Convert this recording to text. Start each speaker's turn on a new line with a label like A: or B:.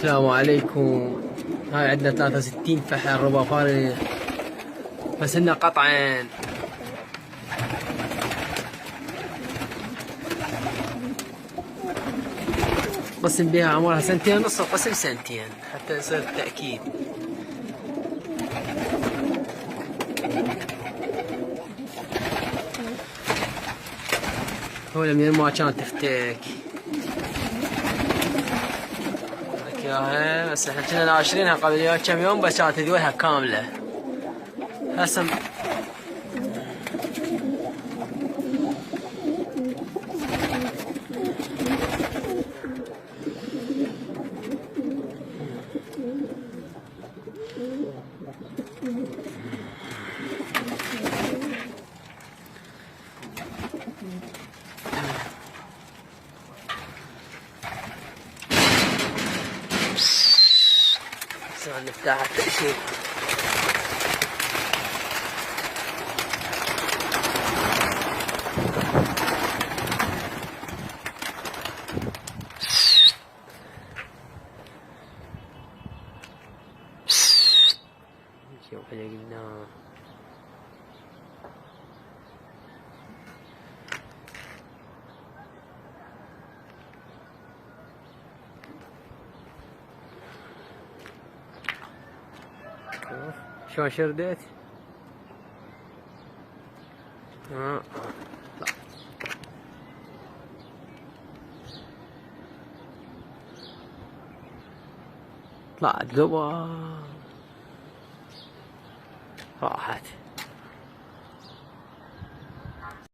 A: السلام عليكم. هاي عندنا 63 فحل ربع فارغ، بس لنا قطعين. قسم بها عمرها 2.5 سنين، قسم 2 حتى يصير التأكيد. هو من ما كانت تفتك اياها، بس احنا كنا ناشرينها قبل كم يوم، بس كانت ذيولها كاملة. هسه نفتح التأشير. شوف اللي قلنا شلون شردت؟ طلعت قبل راحت.